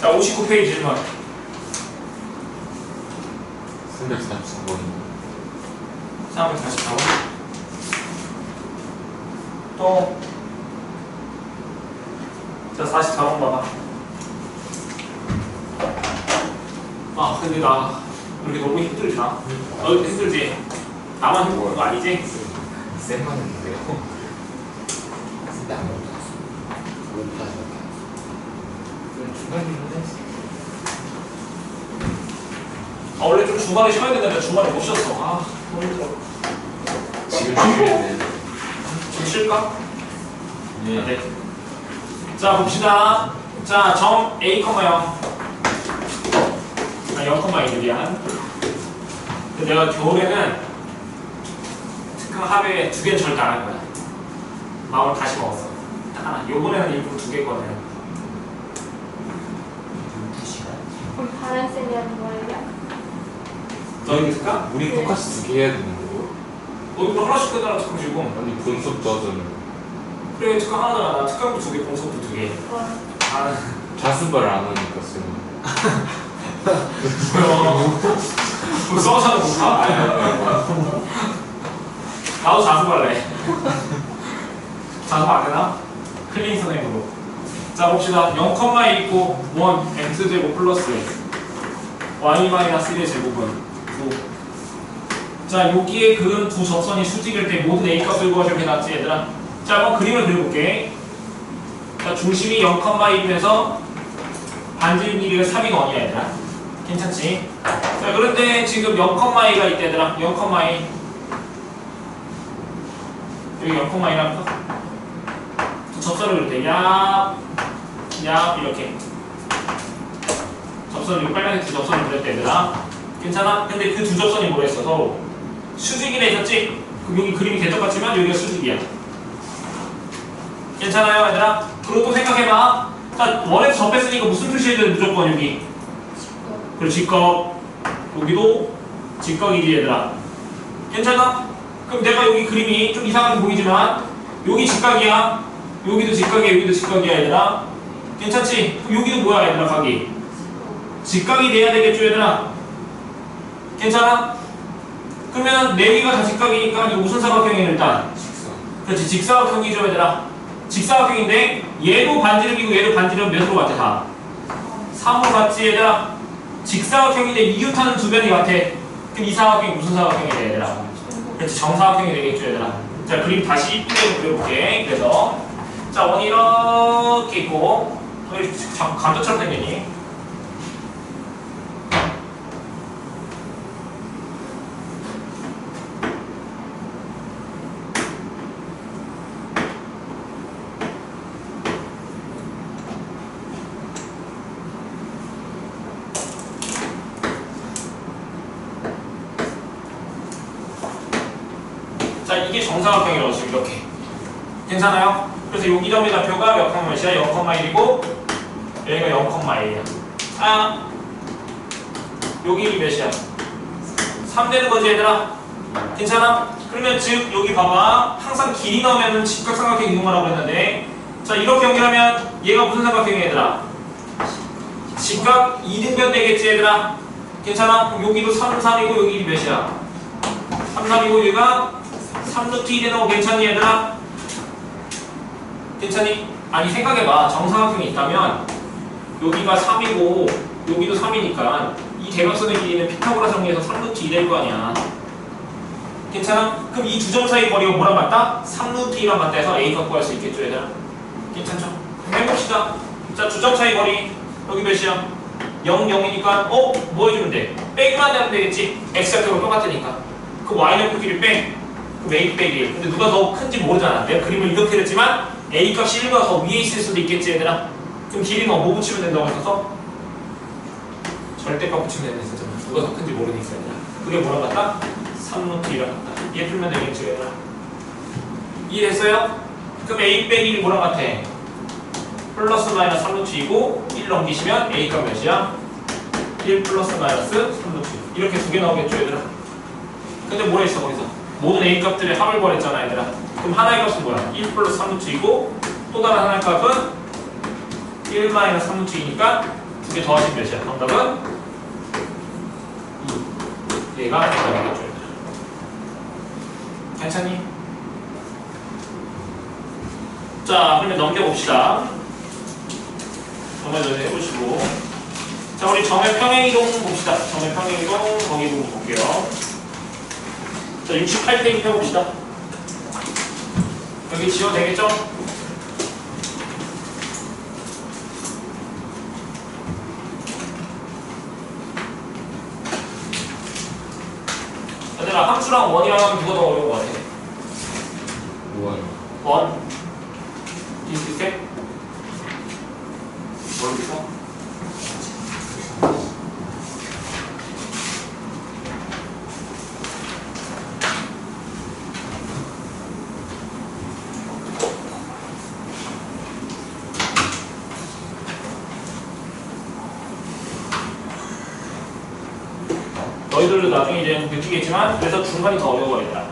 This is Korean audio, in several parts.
자, 59페이지 질문. 344번. 344번. 또. 자, 44번 봐봐. 아, 근데 나 이렇게 너무 힘들지 않아? 너 힘들지? 나만 힘든 거 아니지? 쌤만 했는데요. 근데 안 못했어. 못하죠. 중간에 했어. 아, 원래 좀 중간에 쉬어야 되는데 중간에 못 쉬었어. 아, 너무 힘들어. 지금 쉬면 좀 쉴까? 네. 네. 자, 봅시다. 자, 점 A, 0. 아, 0,1이야. 내가 겨울에는 특강 합에 2개는 절대 안 할 거야. 마음을 다시 먹었어. 딱 하나. 요번에는 일부러 2개거든. 2시간? 그럼 파란색이 하는 거예요? 너희 특강? 우리 똑같이 2개 해야 되는 거고. 너희도 하나씩 끝나라 특강 주고. 아니 분석 저는 그래, 특강 하나잖아. 나 특강도 2개, 공석도 2개. 아, 자습을 안 하니까 쌤. 뭐 써서는 못 가. 나도 자습할래. 자습 안 되나? 클린 선생님으로. 자, 봅시다. 0,1 있고 1 x제곱 플러스 y-1의 제곱은 9. 자, 여기에 그은 두 접선이 수직일 때 모든 a 값을 구하시면 해놨지, 얘들아. 자, 한번 그림을 그려볼게. 자, 중심이 0,1이면서 반지름 길이가 3인 원이야, 얘들아. 괜찮지? 자, 그런데 지금 0,2가 있다, 얘들아. 0,2. 여기 0,2랑 접선을 그릴 때 야 이렇게 접선을 이거 빨간색 두 접선을 그릴 때 얘들아. 괜찮아? 근데 그 두 접선이 뭐라 했어? 서로 수직이래 했었지? 그럼 여기 그림이 대똑같지만 여기가 수직이야. 괜찮아요, 얘들아? 그리고 또 생각해봐. 자, 원에서 접했으니까 무슨 표시해야 돼? 무조건 여기. 그리고 직각. 여기도 직각이지, 얘들아. 괜찮아? 그럼 내가 여기 그림이 좀 이상하게 보이지만 여기 직각이야. 여기도 직각이야. 여기도 직각이야, 얘들아. 괜찮지? 그럼 여기도 뭐야, 얘들아? 각이 직각이 돼야 되겠죠, 얘들아? 괜찮아? 그러면 네 개가 다 직각이니까 이거 무슨 사각형이야, 일단? 직선. 그렇지, 직사각형이죠, 얘들아. 직사각형인데 얘도 반지름이고 얘도 반지름 몇으로 같아? 다 3으로 같지, 얘들아. 직사각형인데 이웃하는 두 변이 같아. 그럼 이 사각형이 무슨 사각형이 돼, 얘들아? 그렇지, 정사각형이 되겠죠, 얘들아. 자, 그림 다시 이쁘게 그려볼게. 그래서 자, 원이 이렇게 있고 감자처럼 생겼니? 자, 이게 정사각형이라고 지금 이렇게. 괜찮아요? 그래서 여기 점의 좌표가 몇 컴마 몇이야? 0,1이고 여기가 0,1이야. 아, 여기 몇이야? 3 되는 거지, 얘들아? 괜찮아? 그러면 즉 여기 봐봐. 항상 길이 나오면은 직각삼각형 이동하라고 했는데, 자, 이렇게 연결하면 얘가 무슨 삼각형이야, 얘들아? 직각 2등변 되겠지, 얘들아? 괜찮아? 그럼 여기도 3, 3이고 여기 몇이야? 3, 3이고 여기가 3루트 2 되는 거 괜찮니, 얘들아? 괜찮니? 아니, 생각해봐. 정사각형이 있다면 여기가 3이고 여기도 3이니까 이 대각선의 길이는 피타고라 정리해서 3루트 2 될 거 아니야. 괜찮아? 그럼 이 두 점 사이 거리가 뭐랑 같다? 3루트 2랑 같다 해서 A 갖고 할 수 있겠죠, 얘들아? 괜찮죠? 그럼 해봅시다. 자, 두 점 사이 거리 여기 몇이야? 0, 0이니까 뭐 해주면 돼? 빼기만 하면 되겠지? X좌표가 똑같으니까. 그 Y좌표 길이 빼. 그럼 A 빼기. 근데 누가 더 큰지 모르잖아. 내가 그림을 이렇게 그렸지만 A 값이 1보다 더 위에 있을 수도 있겠지, 얘들아? 그럼 길이는 뭐 붙이면 된다고 했어서? 절대값 붙이면 된다 했었잖아. 누가 더 큰지 모르니까, 얘들아. 그게 뭐랑 같다? 3루트 2랑 같다. 얘 풀면 되겠죠, 얘들아? 이해됐어요? 그럼 A 빼기 1이 뭐랑 같아? 플러스 마이너스 3루트 2고 1 넘기시면 A 값 몇이야? 1 플러스 마이너스 3루트 2. 이렇게 두 개 나오겠죠, 얘들아? 근데 뭐라 했어, 거기서? 모든 A 값들의 합을 구하랬잖아, 얘들아. 그럼 하나의 값은 뭐야? 1 플러스 3루트 2고 또 다른 하나의 값은 1 마이너스 3루트 2니까 두 개 더하시면 몇이야? 정답은 2. 얘가 정답이겠죠. 괜찮니? 자, 그러면 넘겨봅시다. 정말 전에 해보시고. 자, 우리 점의 평행이동 봅시다. 점의 평행이동 거기 보고 볼게요. 자, 68페이지 펴봅시다. 여기 지워도 되겠죠? 얘들아, 함수랑 원이랑 하면 누가 더 어려운 것 같아? 원. 비슷비슷해? 모르겠어? 너희들도 나중에 이제 느끼겠지만 그래서 중간이 더 어려워요.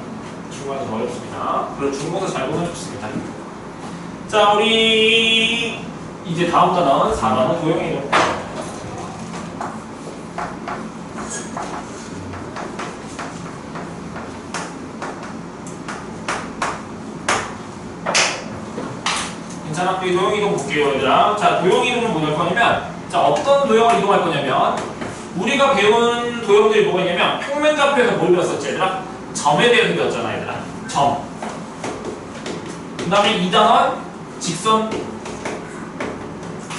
중간이 더 어렵습니다. 그래서 중간에서 잘 보면 좋습니다. 자, 우리 이제 다음 단원 4단원 도형의 이동. 괜찮아? 여기 도형의 이동 볼게요, 얘들아. 자, 도형의 이동은 뭐 할 거냐면, 자, 어떤 도형을 이동할 거냐면, 우리가 배운 도형들이 뭐가 있냐면, 평면좌표에서 뭘 배웠었지, 얘들아? 점에 대해서 배웠잖아, 얘들아. 점. 그 다음에 2단원 직선,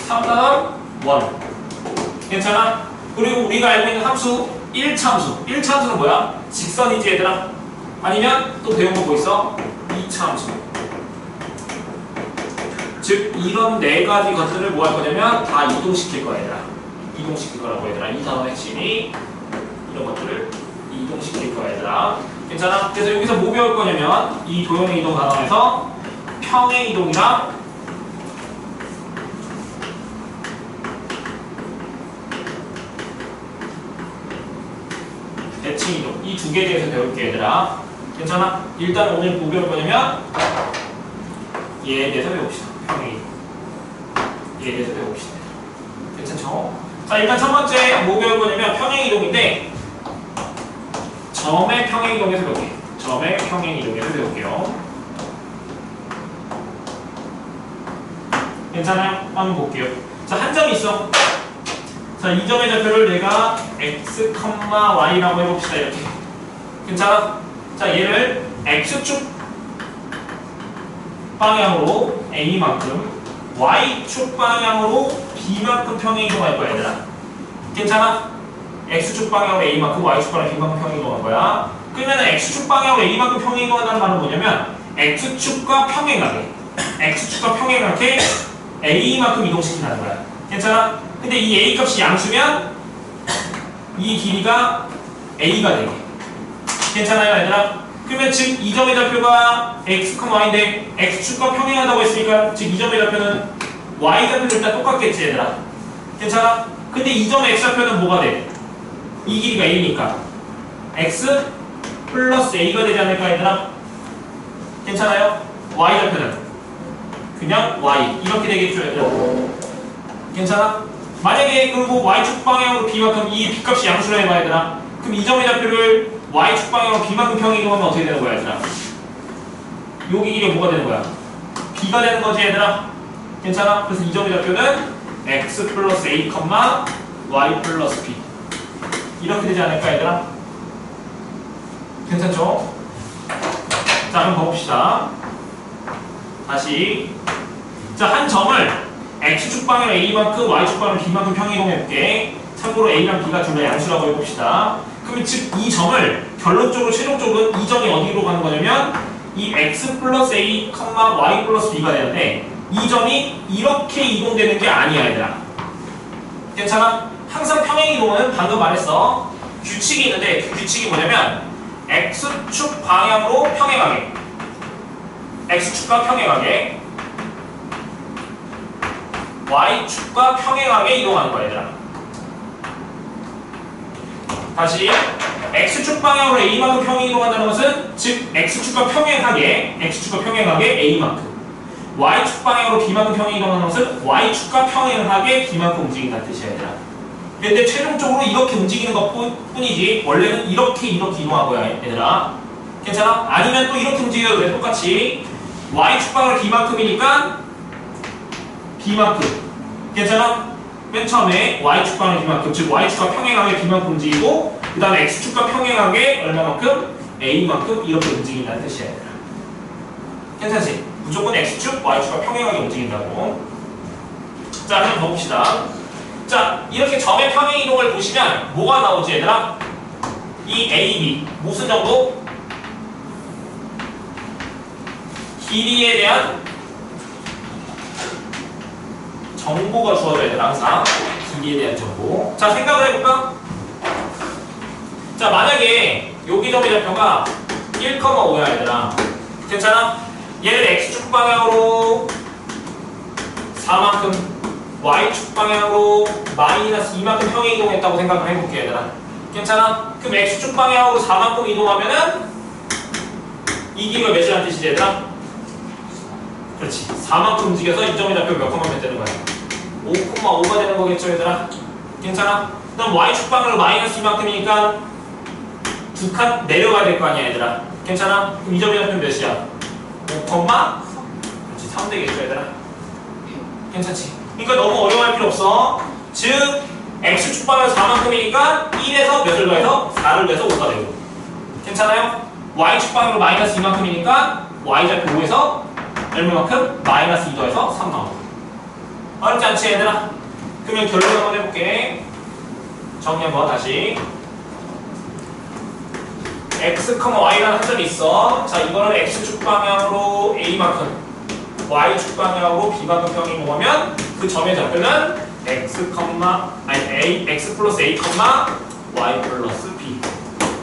3단원 원. 괜찮아? 그리고 우리가 알고 있는 함수 1차함수. 1차함수는 뭐야? 직선이지, 얘들아? 아니면 또 배운 거 뭐 있어? 2차함수. 즉 이런 네 가지 것들을 뭐 할 거냐면 다 이동시킬 거야, 얘들아. 이동시킬 거라고, 얘들아. 이 단원의 핵심이 이런 것들을 이동시킬 거야, 얘들아. 괜찮아? 그래서 여기서 뭐 배울 거냐면 이 도형의 이동 단원에서 평의 이동이랑 대칭 이동 이 두 개에 대해서 배울게, 얘들아. 괜찮아? 일단 오늘 뭐 배울 거냐면 얘에 대해서 배웁시다. 평의 이동. 얘에 대해서 배웁시다. 괜찮죠? 자, 일단 첫 번째 뭐 배울 거냐면 평행 이동인데 점의 평행 이동에서 배울게요. 점의 평행 이동에서 배울게요. 괜찮아요? 한번 볼게요. 자, 한 점이 있어. 자, 이 점의 좌표를 내가 x, y라고 해봅시다. 이렇게. 괜찮아? 자, 얘를 x축 방향으로 a만큼, y축 방향으로 b만큼 평행 이동할 거야, 얘들아. 괜찮아? x축 방향으로 a만큼, y축 방향으로 b만큼 평행 이동할 거야. 그러면 x축 방향으로 a만큼 평행 이동한다는 말은 뭐냐면 x축과 평행하게, x축과 평행하게 a만큼 이동시킨다는 거야. 괜찮아? 근데 이 a 값이 양수면 이 길이가 a가 되게. 괜찮아요, 얘들아? 그러면 즉 이 점의 좌표가 x, y인데 x축과 평행하다고 했으니까 즉 이 점의 좌표는 y 좌표도 일단 똑같겠지, 얘들아. 괜찮아? 근데 이 점의 x 좌표는 뭐가 돼? 이 길이가 a니까 x 플러스 a가 되지 않을까, 얘들아? 괜찮아요? y 좌표는 그냥 y 이렇게 되겠죠, 얘들아. 괜찮아? 만약에 그리고 y축 방향으로 b만큼 이 b값이 양수로 해봐, 얘들아. 그럼 이 점의 좌표를 y축 방향으로 b만큼 평행 이동하면 어떻게 되는 거야, 얘들아? 여기 길이가 뭐가 되는 거야? b가 되는 거지, 얘들아. 괜찮아? 그래서 이 점의 좌표는 x 플러스 a, y 플러스 b 이렇게 되지 않을까, 얘들아? 괜찮죠? 자, 한번 봐봅시다. 다시. 자, 한 점을 x축 방향으로 a만큼, y축 방향으로 b만큼 평행 이동해볼게. 참고로 a랑 b가 둘 다 양수라고 해봅시다. 그러면 즉 이 점을 결론적으로 최종적으로 이 점이 어디로 가는 거냐면 이 x 플러스 a, y 플러스 b가 되는데 이 점이 이렇게 이동되는 게 아니야, 얘들아. 괜찮아? 항상 평행 이동은 방금 말했어. 규칙이 있는데 그 규칙이 뭐냐면 x축 방향으로 평행하게, x축과 평행하게, y축과 평행하게 이동하는 거야, 얘들아. 다시 x축 방향으로 a만큼 평행 이동한다는 것은 즉 x축과 평행하게 a만큼, y축 방향으로 b만큼 평행 이동하는 것은 y축과 평행하게 b만큼 움직인다는 뜻이야 얘들아. 근데 최종적으로 이렇게 움직이는 것 뿐이지 원래는 이렇게 이동한 거야 얘들아. 괜찮아? 아니면 또 이렇게 움직여도 돼. 똑같이 y축 방향으로 b만큼이니까 b만큼. 괜찮아? 맨 처음에 y축 방향으로 b만큼, 즉 y축과 평행하게 b만큼 움직이고 그 다음에 x축과 평행하게 얼마만큼? a만큼 이렇게 움직인다는 뜻이야 얘들아. 괜찮지? 무조건 x축, y축과 평행하게 움직인다고. 자, 그럼 더 봅시다. 자, 이렇게 점의 평행 이동을 보시면 뭐가 나오지 얘들아? 이 AB 무슨 정도? 길이에 대한 정보가 주어져야 돼 항상. 길이에 대한 정보. 자, 생각을 해볼까? 자, 만약에 여기 점의 좌표가 1,5야 얘들아. 괜찮아? 얘는 x축 방향으로 4만큼, y축 방향으로 마이너스 2만큼 평행 이동했다고 생각을 해볼게 얘들아. 괜찮아? 그럼 x축 방향으로 4만큼 이동하면은 이 길이가 몇이라는 뜻이지 얘들아? 그렇지. 4만큼 움직여서 이 점의 좌표 몇 컴마 몇 되는 거야? 5,5가 되는 거겠죠 얘들아? 괜찮아? 그럼 y축 방향으로 마이너스 2만큼이니까 2칸 내려가야 될 거 아니야 얘들아? 괜찮아? 그럼 이 점의 좌표 몇이야? 5, 그렇지. 3 되겠죠 얘들아? 괜찮지? 그러니까 너무 어려워할 필요 없어. 즉 x축 방향 4만큼이니까 1에서 몇을 더해서 4를 더해서 5가 되고. 괜찮아요? y축 방향으로 마이너스 2만큼이니까 y좌표 5에서 얼마만큼? 마이너스 2 더해서 3 나오고. 어렵지 않지 얘들아? 그러면 결론 한번 해볼게. 정리 한번 다시. x, y라는 한 점이 있어. 자, 이거는 x축 방향으로 a만큼, y축 방향으로 b만큼 평행 이동하면 그 점의 좌표는 x 플러스 a, y 플러스 b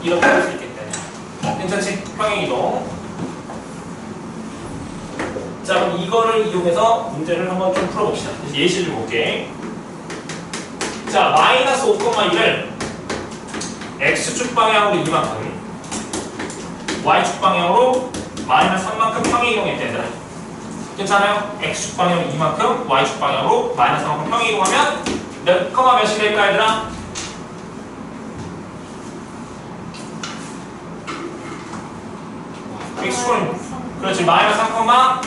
이렇게 할 수 있겠다. 괜찮지? 평행 이동. 자, 그럼 이거를 이용해서 문제를 한번 좀 풀어봅시다. 예시를 볼게. 자, 마이너스 5,1을 x축 방향으로 2만큼, y축 방향으로 마이너스 3만큼 평행 이동했대 얘들아. 괜찮아요? x축 방향으로 2만큼, y축 방향으로 마이너스 3만큼 평행 이동하면 몇 컴마 몇이 될까 얘들아? x축은 그렇지. 마이너스 3 컴마,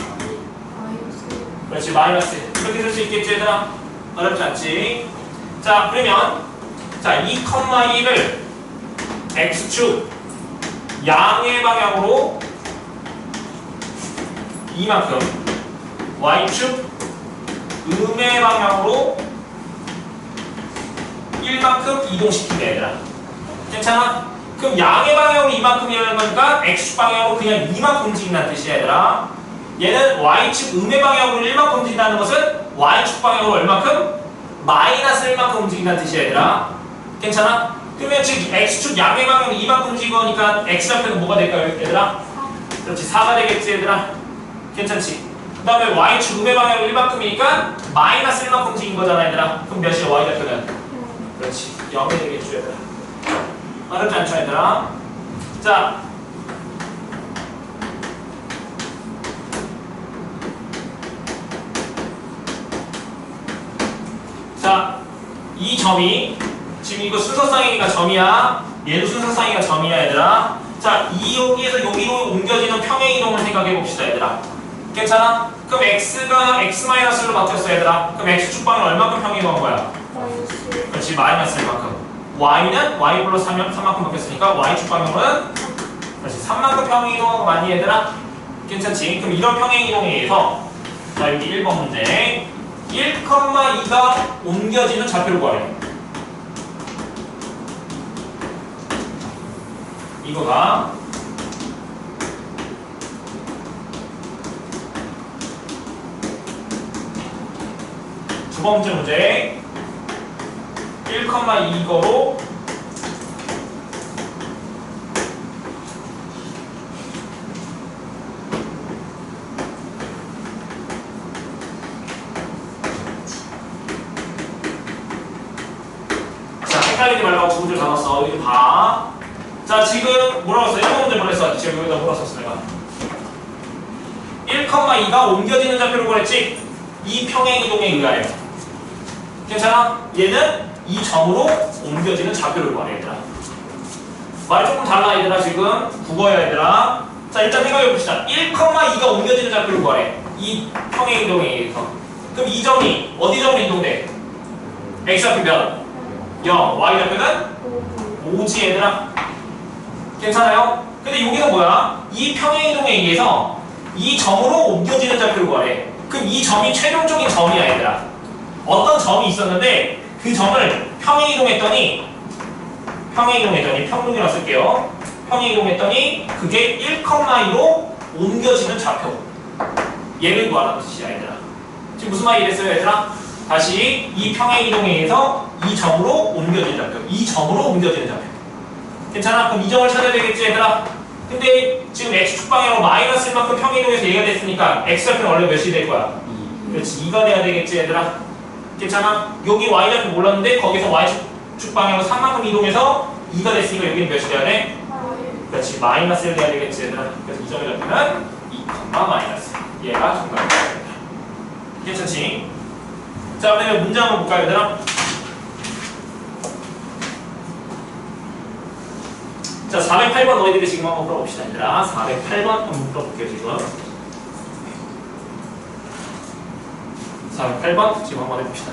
그렇지. 마이너스 이렇게 쓸 수 있겠지 얘들아? 어렵지 않지? 자, 그러면 자 2,1을 x축 양의 방향으로 2만큼, y축 음의 방향으로 1만큼 이동시키면 얘들아. 괜찮아? 그럼 양의 방향으로 2만큼이라는 거니까 x축 방향으로 그냥 2만큼 움직인다는 뜻이야 얘들아. 얘는 y축 음의 방향으로 1만큼 움직인다는 것은 y축 방향으로 얼만큼? 마이너스 1만큼 움직인다는 뜻이야 얘들아. 괜찮아? 그러면 즉 x축 양의 방향으로 2만큼 움직인 거니까 x좌표는 뭐가 될까요 얘들아? 그렇지. 4가 되겠지 얘들아. 괜찮지? 그 다음에 y축 음의 방향으로 1만큼이니까 마이너스 1만큼 움직인 거잖아 얘들아. 그럼 몇이야 y좌표는? 그렇지. 0이 되겠죠 얘들아. 어렵지 않죠 얘들아? 자, 이 점이 지금 이거 순서쌍이니까 점이야. 얘도 순서쌍이니까 점이야 얘들아. 자, 여기에서 여기로 옮겨지는 평행 이동을 생각해 봅시다 얘들아. 괜찮아? 그럼 x가 x-로 바뀌었어 얘들아. 그럼 x축 방향 얼마큼 평행 이동한 거야? 그렇지. 마이너스 1만큼. y는 y 플러스 3만큼 바뀌었으니까 y축 방향은 그렇지. 3만큼 평행 이동한 거 맞니 얘들아? 괜찮지? 그럼 이런 평행 이동에 의해서 자, 여기 1번 문제 1,2가 옮겨지는 좌표를 구하래. 이거가 두 번째 문제 1,2거로 헷갈리지 말라고 두 문제를 나눴어. 여기 봐. 자, 지금 뭐라고 했어? 1번 문제 뭐라 했어? 지금 여기다 뭐라 썼어 내가? 2가 옮겨지는 좌표를 구했지. 이 평행이동에 의하여. 괜찮아? 얘는 이 점으로 옮겨지는 좌표를 구하래 얘들아. 말이 조금 달라 얘들아. 지금 국어야 얘들아. 자 일단 생각해봅시다. 1,2가 옮겨지는 좌표를 구하래. 이 평행이동에 의해서. 그럼 이 점이 어디 점으로 이동돼? x좌표 몇? 0. y좌표는 5지 얘들아. 괜찮아요? 근데 여기서 뭐야? 이 평행이동에 의해서 이 점으로 옮겨지는 좌표를 구하래. 그럼 이 점이 최종적인 점이야 얘들아. 어떤 점이 있었는데 그 점을 평행이동했더니 평동이라 쓸게요. 평행이동했더니 그게 1,2로 옮겨지는 좌표. 얘를 구하라는 뜻이야 얘들아. 지금 무슨 말이 됐어요 얘들아? 다시 이 평행이동에 의해서 이 점으로 옮겨지는 좌표. 이 점으로 옮겨지는 좌표. 괜찮아? 그럼 이 점을 찾아야 되겠지 얘들아? 근데 지금 x축 방향으로 마이너스일 만큼 평행이동에서 얘가 됐으니까 x좌표는 원래 몇이 될 거야? 그렇지 2가 돼야 되겠지 얘들아? 괜찮아? 여기 y좌표 몰랐는데 거기서 y축 방향으로 3만큼 이동해서 2가 됐으니까 여기는 몇이 돼야 돼? 그렇지 마이너스 1 돼야 되겠지 얘들아. 그래서 이 점의 좌표는 2, 마이너스. 얘가 정답이다. 괜찮지? 자 그러면 문제 한번 볼까요 얘들아? 자 408번 너희들이 지금 한번 풀어봅시다 얘들아. 408번 한번 풀어볼게요 지금. 408번 지금 한번 해봅시다.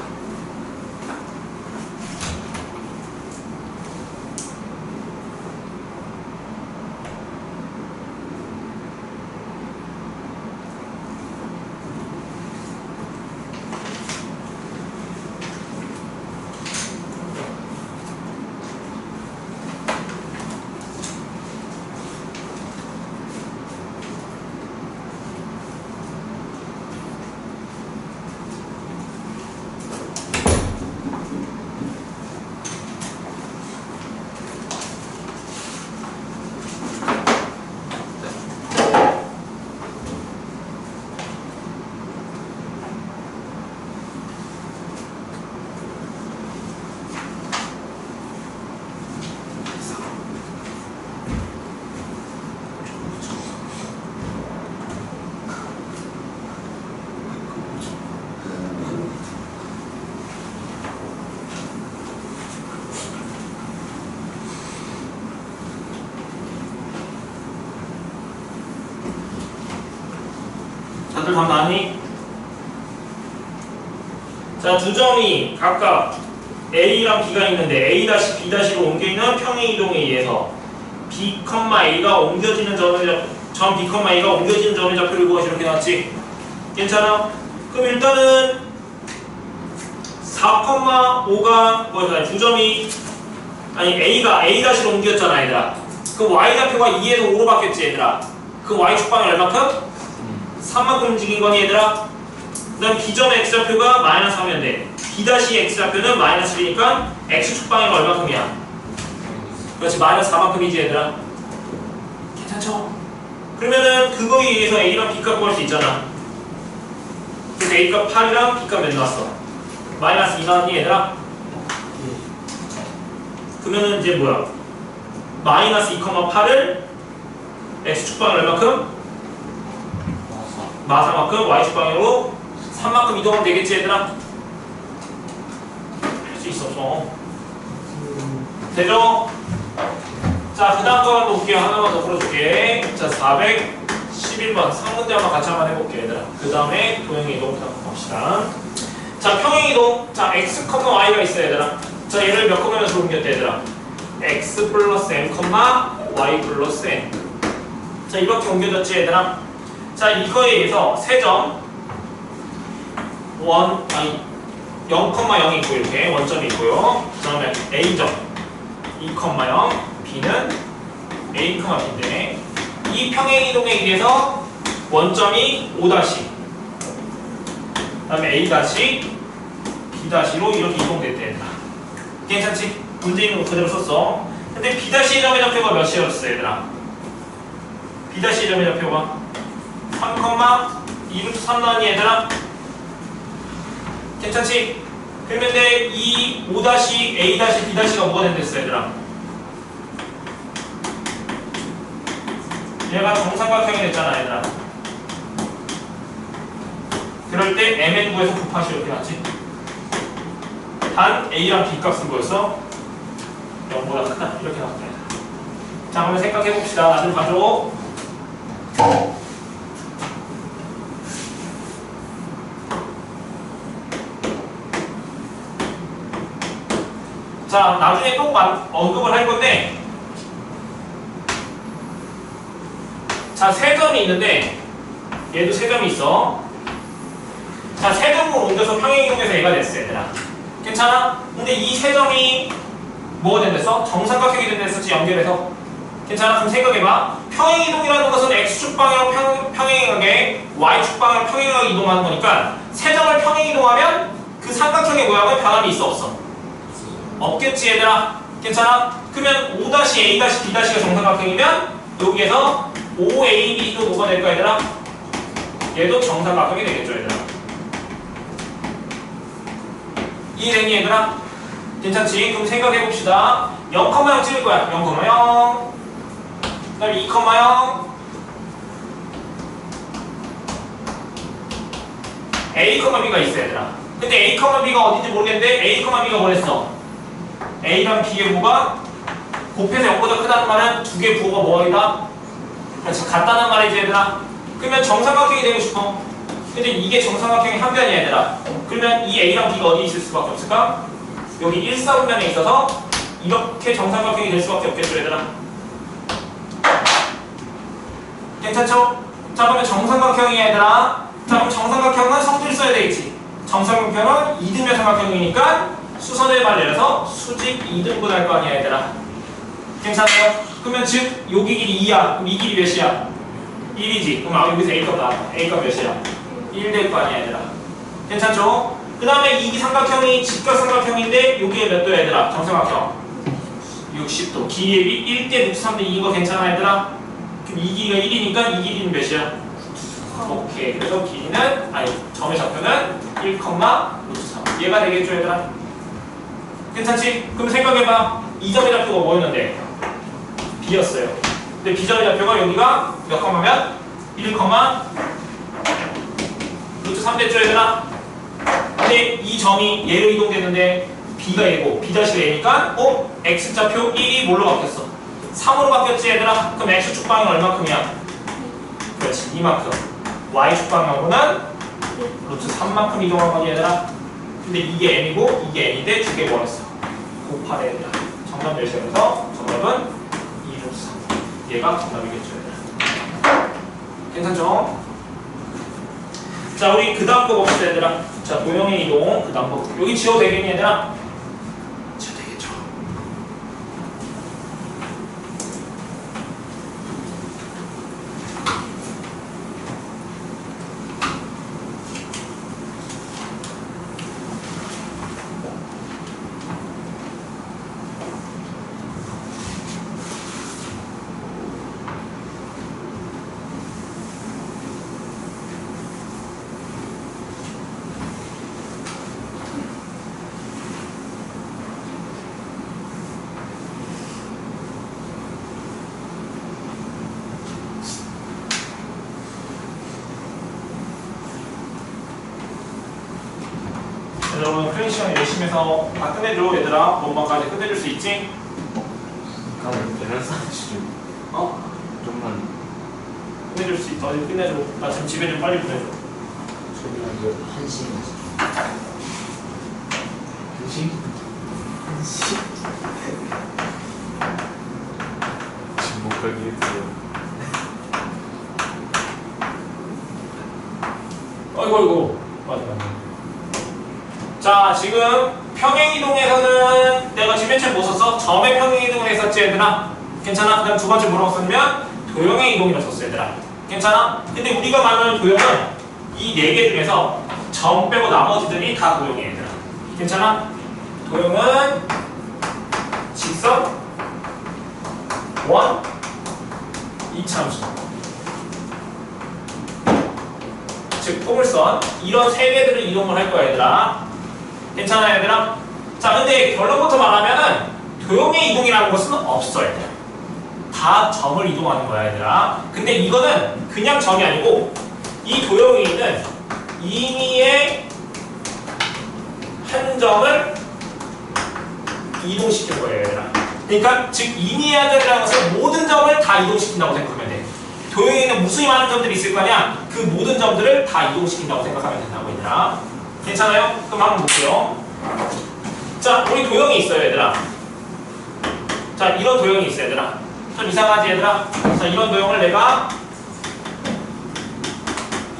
다들 감 나니? 자, 두 점이 각각 A랑 B가 있는데 A-B-로 옮겨있는 평행이동에 의해서 B,A가 옮겨지는 점 B,A가 옮겨지는 점의 좌표를 구하시 이렇게 나왔지? 괜찮아? 그럼 일단은 4,5가 뭐야? 두 점이 아니 A가 A-로 옮겼잖아 얘들아. 그 Y좌표가 2에서 5로 바뀌었지 얘들아. 그 Y축방이 얼마큼? 3만큼 움직인 거니 얘들아? 그 다음 B점의 X좌표가 마이너스 3이면 돼. B-X좌표는 마이너스 1이니까 X축방이 얼마큼이야? 그렇지 마이너스 4만큼이지 얘들아. 괜찮죠? 그러면은 그거에 의해서 A랑 B값 구할 수 있잖아. 그래서 A값 8이랑 B값 몇 나왔어? 마이너스 2 나왔니 얘들아? 그러면은 이제 뭐야? 마이너스 2,8을 X축방이 얼마큼? 마사만큼 Y축방향으로 3만큼 이동하면 되겠지 얘들아? 할 수 있어 없어? 되죠? 자 그 다음 거 한번 볼게요. 하나만 더 풀어줄게. 자 411번 상문제 한번 같이 한번 해볼게 얘들아. 그 다음에 도형이동부터 한번 봅시다. 자 평행이동. 자 x, y가 있어 얘들아. 자 얘를 몇 컴마면서 옮겼대 얘들아? x 플러스 m, y 플러스 n. 자 이렇게 옮겨졌지 얘들아? 자 이거에 의해서 세 점 0,0이 있고 이렇게 원점이 있고요. 그 다음에 A점 2,0 B는 A, B인데 이 평행이동에 의해서 원점이 5' 그 다음에 A' B''로 이렇게 이동됐대 얘들아. 괜찮지? 문제 있는 거 그대로 썼어. 근데 B''의 점의 좌표가 몇이었어 얘들아? B''의 점의 좌표가 3,2루트3 나왔니 얘들아? 괜찮지? 그런데 이 5-A-, B-가 뭐가 된댔어 얘들아? 얘가 정삼각형이 됐잖아 얘들아. 그럴 때 mn9에서 곱하시 이렇게 나왔지. 단 a랑 b 값은 뭐였어? 0보다 크다 이렇게 나왔다. 자, 한번 생각해 봅시다. 나 좀 봐줘. 자, 나중에 또 언급을 할 건데, 자, 세 점이 있는데 얘도 세 점이 있어. 자, 세 점으로 옮겨서 평행이동해서 얘가 됐어, 얘들아. 괜찮아? 근데 이 세 점이 뭐가 된댔어? 정삼각형이 된댔었지, 연결해서. 괜찮아? 그럼 생각해봐. 평행이동이라는 것은 x축 방향으로 평행하게 y축 방향으로 평행하게 이동하는 거니까 세 점을 평행이동하면 그 삼각형의 모양은 변함이 있어, 없어? 없겠지, 얘들아. 괜찮아? 그러면 O-A-B'가 정삼각형이면 여기에서 OAB도 뭐가 될까, 얘들아? 얘도 정삼각형이 되겠죠, 얘들아. 이해되니, 얘들아? 괜찮지? 그럼 생각해봅시다. 0,0 찍을 거야. 0,0. 그 다음에 2,0. A, B가 있어, 얘들아. 근데 A, B가 어딘지 모르겠는데 A, B가 뭐랬어? A랑 B의 부호가 곱해서 0보다 크다는 말은 두 개의 부호가 뭐이다? 같다는 말이지, 얘들아. 그러면 정삼각형이 되고 싶어. 근데 이게 정삼각형의 한 변이야, 얘들아. 그러면 이 A랑 B가 어디 있을 수밖에 없을까? 여기 1사분면에 있어서 이렇게 정삼각형이 될 수밖에 없겠죠, 얘들아. 괜찮죠? 자, 그러면 정삼각형이, 얘들아. 자, 그럼 정삼각형은 성질 써야 되겠지. 정삼각형은 2등변 삼각형이니까 수선을 발려서 수직 2등분 할 거 아니야, 얘들아. 괜찮아요? 그러면 즉 여기 길이 2야. 그럼 이 길이 몇이야? 1이지. 그럼 여기서 A값 나와. A값 몇이야? 1 될 거 아니야, 얘들아. 괜찮죠? 그 다음에 이 삼각형이 직각 삼각형인데 여기에 몇 도야, 얘들아? 정삼각형 60도. 길이의 1대 루트 3대 2인 거 괜찮아, 얘들아? 그럼 이 길이가 1이니까 이 길이는 몇이야? 오케이. 그래서 길이는, 점의 좌표는 1, 루트 3. 얘가 되겠죠, 얘들아? 괜찮지? 그럼 생각해봐. 이 점의 좌표가 뭐였는데? B였어요. 근데 B점의 좌표가 여기가 몇 컴마면? 1, 루트 3 됐죠, 얘들아? 근데 이 점이 얘로 이동됐는데 B가 얘고 B'가 A니까 X좌표 1이 뭘로 바뀌었어? 3으로 바뀌었지, 얘들아? 그럼 X축 방향은 얼마큼이야? 그렇지, 이만큼. Y축 방향으로는 루트 3만큼 이동한 거지, 얘들아? 근데 이게 M이고 이게 N인데 두 개 뭐였어? 곱하래, 얘들아. 정답 멸시하면서 정답은 2 루트 3. 얘가 정답이겠죠, 얘들아. 괜찮죠? 자, 우리 그 다음 거 봅시다, 얘들아. 자, 도형의 이동, 그 다음 거. 여기 지워도 되겠니, 얘들아? 지워도 되겠죠. 여러분 클린 시간 열심히 해서 다 끝내줘, 얘들아. 본방까지 끝내줄 수 있지? 그럼 밸런스 주죠. 좀만. 끝내줄 수 있어. 끝내줘. 나 지금 집에 좀 빨리 보내줘. 저기는 이제 1시. 1시? 1시? 지금 못 가게 해주세요. 아이고. 맞아. 자, 지금 평행이동에서는 내가 지금 맨 처음에 뭐 썼어? 점의 평행이동을 했었지, 얘들아? 괜찮아? 그 다음 두 번째 뭐라고 썼냐면 도형의 이동이라고 썼어, 얘들아. 괜찮아? 근데 우리가 말하는 도형은 이 네 개 중에서 점 빼고 나머지들이 다 도형이야, 얘들아. 괜찮아? 도형은 직선, 원, 이참수, 즉 포물선, 이런 세 개들을 이동을 할 거야, 얘들아. 괜찮아요, 얘들아? 자, 근데 결론부터 말하면은 도형의 이동이라는 것은 없어, 얘들아. 다 점을 이동하는 거야, 얘들아. 근데 이거는 그냥 점이 아니고 이 도형에 있는 임의의 한 점을 이동시킨 거예요, 얘들아. 그러니까 즉 임의의 한 점이라는 것은 모든 점을 다 이동시킨다고 생각하면 돼. 도형에는 무수히 많은 점들이 있을 거 아니야? 그 모든 점들을 다 이동시킨다고 생각하면 된다고, 얘들아. 괜찮아요? 그럼 한번 볼게요. 자, 우리 도형이 있어요, 얘들아. 자, 이런 도형이 있어요, 얘들아. 좀 이상하지, 얘들아? 자, 이런 도형을 내가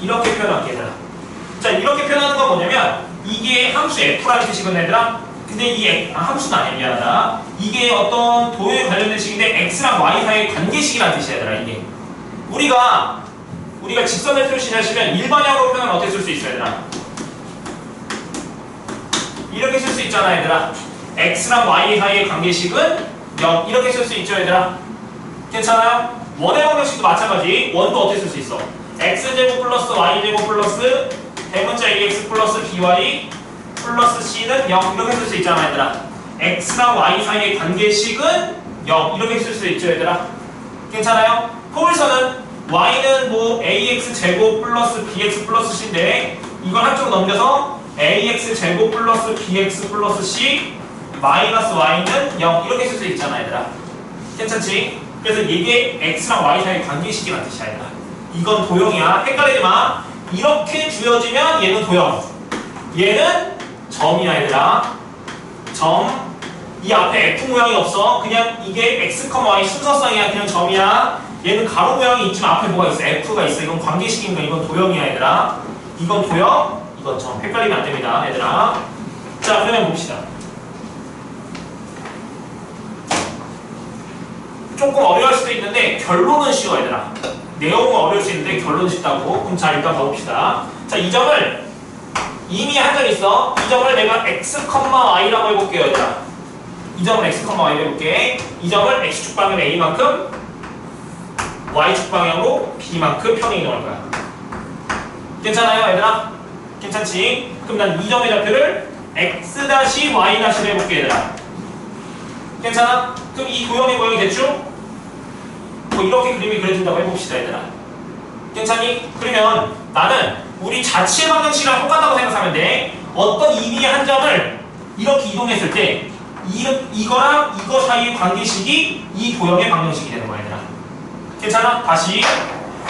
이렇게 표현할게, 얘들아. 자, 이렇게 표현하는 건 뭐냐면 이게 함수 f라는 뜻이거든, 얘들아. 근데 이 함수는 아니야, 미안하다. 이게 어떤 도형에 관련된 식인데 x랑 y 사이의 관계식이라는 뜻이야, 얘들아. 이게 우리가 직선을 표시하시면 일반형으로 표현하면 어떻게 쓸 수 있어요, 얘들아? 이렇게 쓸 수 있잖아, 얘들아. x랑 y 사이의 관계식은 0 이렇게 쓸 수 있죠, 얘들아. 괜찮아요? 원의 방정식도 마찬가지. 원도 어떻게 쓸 수 있어? x제곱 플러스 y제곱 플러스 대문자 ax 플러스 by 플러스 c는 0 이렇게 쓸 수 있잖아, 얘들아. x랑 y 사이의 관계식은 0 이렇게 쓸 수 있죠, 얘들아. 괜찮아요? 포울선은 y는 뭐 ax 제곱 플러스 bx 플러스 c인데 이걸 한쪽 넘겨서 ax 제곱 플러스 bx 플러스 c 마이너스 y는 0 이렇게 쓸 수 있잖아, 얘들아. 괜찮지? 그래서 이게 x랑 y 사이의 관계식이라는 뜻이야, 얘들아. 이건 도형이야. 헷갈리지 마. 이렇게 주어지면 얘는 도형. 얘는 점이야, 얘들아. 점. 이 앞에 F 모양이 없어. 그냥 이게 x, y 순서상이야. 그냥 점이야. 얘는 가로 모양이 있지만 앞에 뭐가 있어? F가 있어. 이건 관계식인가? 이건 도형이야, 얘들아. 이건 도형, 이건 점. 헷갈리면 안 됩니다, 얘들아. 자, 그러면 봅시다. 조금 어려울 수도 있는데 결론은 쉬워, 얘들아. 내용은 어려울 수 있는데 결론은 쉽다고. 그럼 자, 일단 봐봅시다. 자, 이 점을 이미 한 점 있어. 이 점을 내가 x, y라고 해볼게요, 얘들아. 이 점을 x, y로 해볼게. 이 점을 x축 방향 a만큼 y축 방향으로 b만큼 평행 이동할 거야. 괜찮아요, 얘들아? 괜찮지? 그럼 난 이 점의 좌표를 x-y-로 해볼게, 얘들아. 괜찮아? 그럼 이 도형의 모양이 대충 뭐 이렇게 그림이 그려진다고 해봅시다, 얘들아. 괜찮니? 그러면 나는 우리 자체 방정식이랑 똑같다고 생각하면 돼. 어떤 임의의 한 점을 이렇게 이동했을 때 이거랑 이거 사이의 관계식이 이 도형의 방정식이 되는 거야, 얘들아. 괜찮아? 다시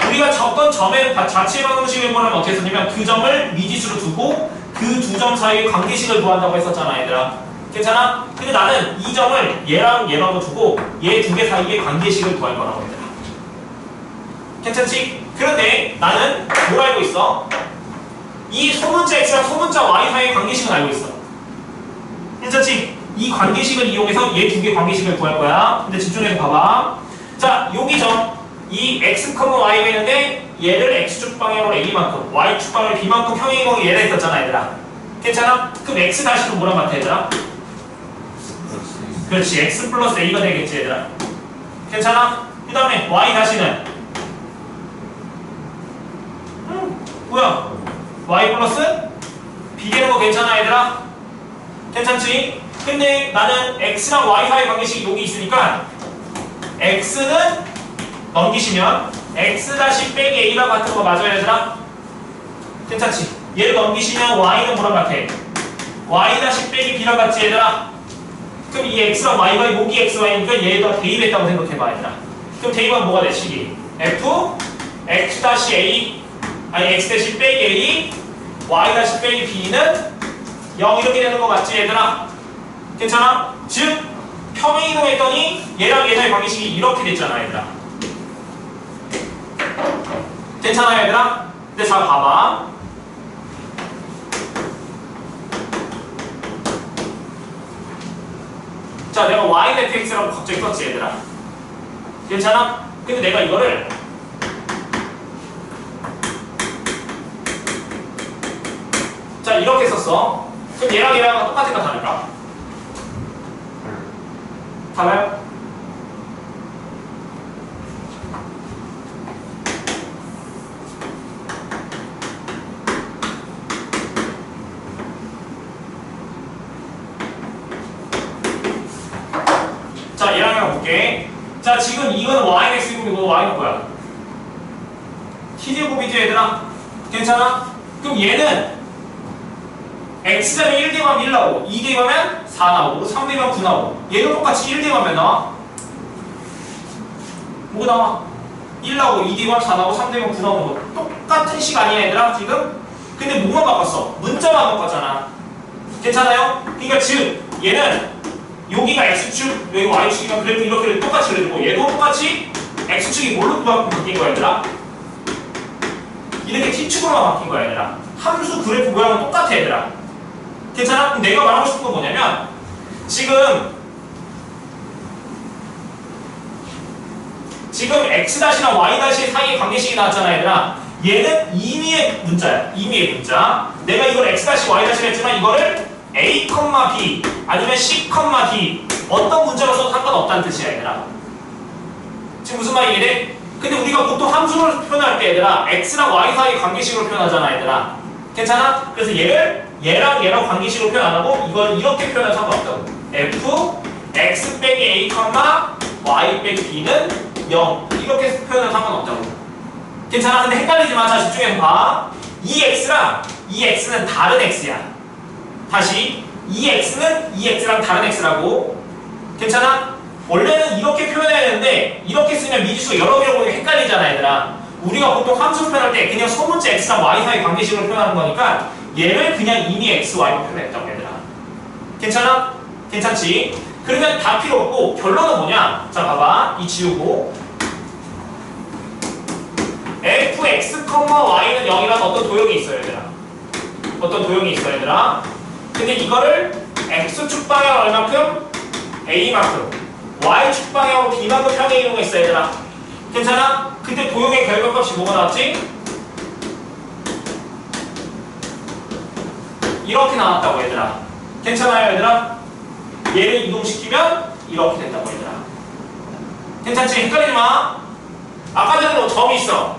우리가 어떤 점의 자체 방정식을 보려면 어떻게 했었냐면 그 점을 미지수로 두고 그 두 점 사이의 관계식을 구한다고 했었잖아, 얘들아. 괜찮아? 근데 나는 이 점을 얘랑 얘랑도 두고 얘 두 개 사이의 관계식을 구할 거라고, 얘들아. 괜찮지? 그런데 나는 뭘 알고 있어? 이 소문자 x랑 소문자 y 사이의 관계식은 알고 있어. 괜찮지? 이 관계식을 이용해서 얘 두 개 관계식을 구할 거야. 근데 집중해서 봐봐. 자, 여기 점 이 x, y가 있는데 얘를 x축 방향으로 a만큼 y축 방향으로 b만큼 평행이동이 얘가 있었잖아, 얘들아. 괜찮아? 그럼 x 다시는 뭐랑 같아, 얘들아? 그렇지, x 플러스 a가 되겠지, 얘들아. 괜찮아? 그 다음에 y 다시는 뭐야? y 플러스 b 되는 거 괜찮아, 얘들아? 괜찮지? 근데 나는 x랑 y 사이 관계식이 여기 있으니까 x는 넘기시면 x-a라고 같은 거 맞아요, 얘들아? 괜찮지? 얘를 넘기시면 y는 뭐랑 같아? y-b랑 같지, 얘들아? 그럼 이 x랑 y가 여기 x, y니까 얘에다 대입했다고 생각해봐, 얘들아. 그럼 대입하면 뭐가 돼, 식이? f x-a 아니 x-a y-b는 0 이렇게 되는 거 맞지, 얘들아? 괜찮아? 즉 평행 이동했더니 얘랑 얘 사이 관계식이 이렇게 됐잖아, 얘들아. 괜찮아요, 얘들아? 근데 잘 봐봐. 자, 내가 y-x라고 갑자기 썼지, 얘들아. 괜찮아? 근데 내가 이거를 자, 이렇게 썼어. 그럼 얘랑 얘랑 똑같을까, 다를까? 달라요? 자, 얘랑 얘랑 볼게. 자, 지금 이거는 y는 x이고 이거 y는 뭐야? t제곱이지, 얘들아? 괜찮아? 그럼 얘는 x좌면 1 대입하면 1 나오고 2 대입하면 4 나오고 3 대입하면 9 나오고 얘도 똑같이 1 대입하면 나와? 뭐가 나와? 1 나오고 2 대입하면 4 나오고 3 대입하면 9 나오는 거 똑같은 식 아니야 얘들아 지금? 근데 뭐만 바꿨어? 문자만 바꿨잖아. 괜찮아요? 그러니까 즉 얘는 여기가 x축 여기 y축이면 그래프 이렇게 똑같이 그려주고 얘도 똑같이 x축이 뭘로 바뀐 거야 얘들아? 이렇게 t축으로만 바뀐 거야 얘들아. 함수 그래프 모양은 똑같아 얘들아. 괜찮아? 그럼 내가 말하고 싶은 건 뭐냐면 지금 x-랑 y- 사이에 관계식이 나왔잖아 얘들아. 얘는 임의의 문자야. 임의의 문자. 내가 이걸 x-y- 했지만 이거를 a, b 아니면 c, d 어떤 문자로 써도 상관없다는 뜻이야 얘들아. 지금 무슨 말이 이해돼? 근데 우리가 보통 함수를 표현할 때 얘들아 x랑 y 사이의 관계식으로 표현하잖아 얘들아. 괜찮아? 그래서 얘랑 관계식으로 표현 안 하고 이걸 이렇게 표현해도 상관없다고. f x 빼기 a, y 빼기 b는 0 이렇게 표현해도 상관없다고. 괜찮아? 근데 헷갈리지 마. 자 집중해서 봐. 이 x는 다른 x야. 다시 이 x는 이 x랑 다른 x라고. 괜찮아? 원래는 이렇게 표현해야 되는데 이렇게 쓰면 미지수가 여러 개로 보니까 헷갈리잖아 얘들아. 우리가 보통 함수 표현할 때 그냥 소문자 x랑 y 사이 관계식으로 표현하는 거니까 얘를 그냥 이미 x, y로 표현했다고 얘들아. 괜찮아? 괜찮지? 그러면 다 필요 없고 결론은 뭐냐? 자 봐봐. 이 지우고 fx, y는 0이라는 어떤 도형이 있어요 얘들아. 어떤 도형이 있어요 얘들아. 근데 이거를 x축 방향 얼만큼? a만큼 y축 방향으로 b만큼 평행 이동했어 얘들아. 괜찮아? 근데 도형의 결과값이 뭐가 나왔지? 이렇게 나왔다고 얘들아. 괜찮아요 얘들아? 얘를 이동시키면 이렇게 된다고 얘들아. 괜찮지? 헷갈리지 마. 아까 전에 점이 있어.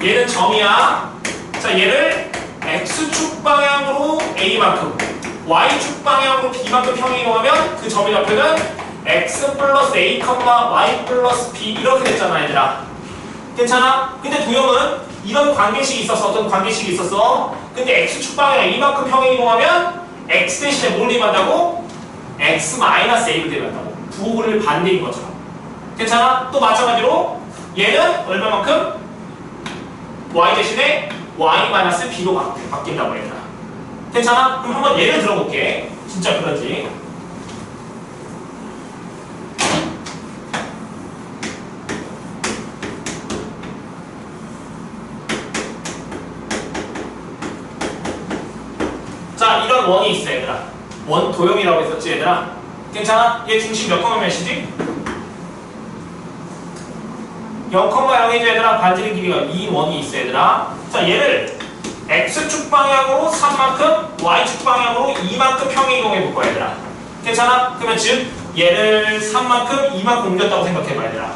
얘는 점이야. 자 얘를 x축 방향으로 a만큼 y축 방향으로 b만큼 평행 이동하면 그 점의 좌표는 x 플러스 a, y 플러스 b 이렇게 됐잖아 얘들아. 괜찮아? 근데 도형은 이런 관계식이 있었어. 어떤 관계식이 있었어. 근데 x축 방향 a만큼 평행 이동하면 x 대신에 뭘 대입한다고? x 마이너스 a를 대입한다고. 부호를 반대인 것처럼. 괜찮아? 또 마찬가지로 얘는 얼마만큼? y 대신에 y 마이너스 b로 바뀐다고 얘들아. 괜찮아? 그럼 한번 예를 들어볼게. 진짜 그런지. 자 이런 원이 있어 얘들아. 원 도형이라고 했었지 얘들아. 괜찮아? 얘 중심 몇 컴마 몇이지? 0,0이죠 얘들아. 반지름 길이가 2원이 있어 얘들아. 자 얘를 x축 방향으로 3만큼 y축 방향으로 2만큼 평행 이동해 볼 거야 얘들아. 괜찮아? 그러면 즉 얘를 3만큼 2만큼 옮겼다고 생각해봐 얘들아.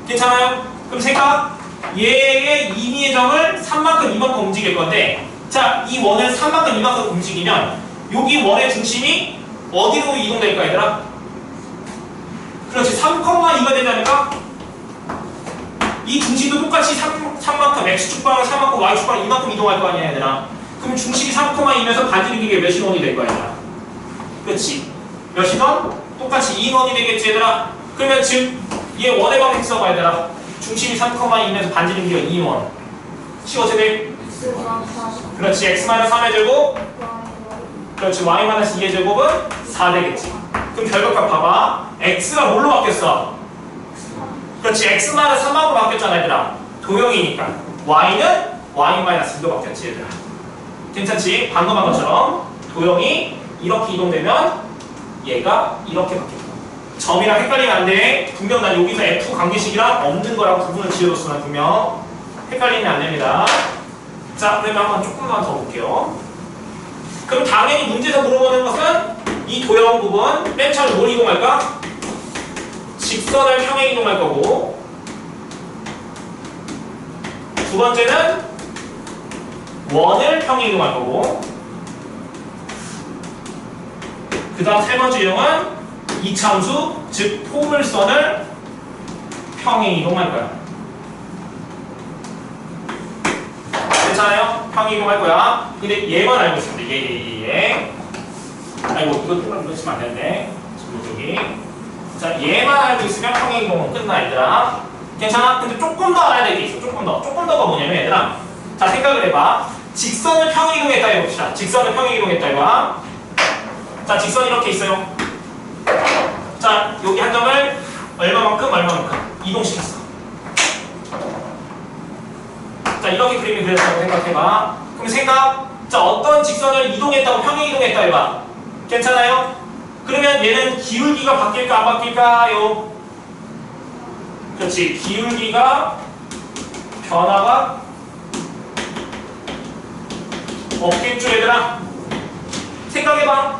괜찮아요? 그럼 생각 얘의 임의의 점을 3만큼 2만큼 움직일 건데 자 이 원을 3만큼 2만큼 움직이면 여기 원의 중심이 어디로 이동될까 얘들아? 그렇지 3,2가 되지 않을까? 이 중심도 똑같이 3만큼 x축 방향 3만큼 y축 방향 2만큼 이동할 거 아니야 얘들아. 그럼 중심이 3,2면서 반지름 길이가 몇인 원이 될 거야 얘들아. 그렇지 몇인 원? 똑같이 2인 원이 되겠지 얘들아. 그러면 즉 얘 원의 방식 써봐 얘들아. 중심이 3,2면서 반지름 길이가 2인 원. 식 어떻게 돼? 그렇지 x-3의 제곱 그렇지 y-2의 제곱은 4 되겠지. 그럼 결과값 봐봐. x가 뭘로 바뀌었어? 그렇지 x-3하고 바뀌었잖아 얘들아. 도형이니까 y는 y-2로 바뀌었지 얘들아. 괜찮지? 방금 한 것처럼 도형이 이렇게 이동되면 얘가 이렇게 바뀌었다. 점이랑 헷갈리면 안 돼. 분명 난 여기서 f 관계식이랑 없는 거라고 구분을 지어줬어. 난 분명 헷갈리면 안 됩니다. 자 그러면 한번 조금만 더 볼게요. 그럼 당연히 문제에서 물어보는 것은 이 도형 부분 맨 처음에 뭘 이동할까? 직선을 평행 이동할 거고 두 번째는 원을 평행 이동할 거고 그 다음 세 번째 유형은 이차함수 즉 포물선을 평행 이동할 거야. 괜찮아요? 평행이동할 거야. 근데 얘만 알고 있습니다. 얘. 아이고 이거 치면 안 되는데. 여기. 자 얘만 알고 있으면 평행이동은 끝나 얘들아. 괜찮아? 근데 조금 더 알아야 될 게 있어. 조금 더가 뭐냐면 얘들아. 자 생각을 해봐. 직선을 평행이동했다 해봅시다. 직선을 평행이동했다 해봐. 자 직선이 이렇게 있어요. 자 여기 한 점을 얼마만큼 이동시켰어. 자 이렇게 그림이 그려졌다고 생각해봐. 그럼 자 어떤 직선을 이동했다고 평행이동했다 해봐. 괜찮아요? 그러면 얘는 기울기가 바뀔까 안 바뀔까요? 그렇지. 기울기가 변화가 없겠죠 얘들아. 생각해봐.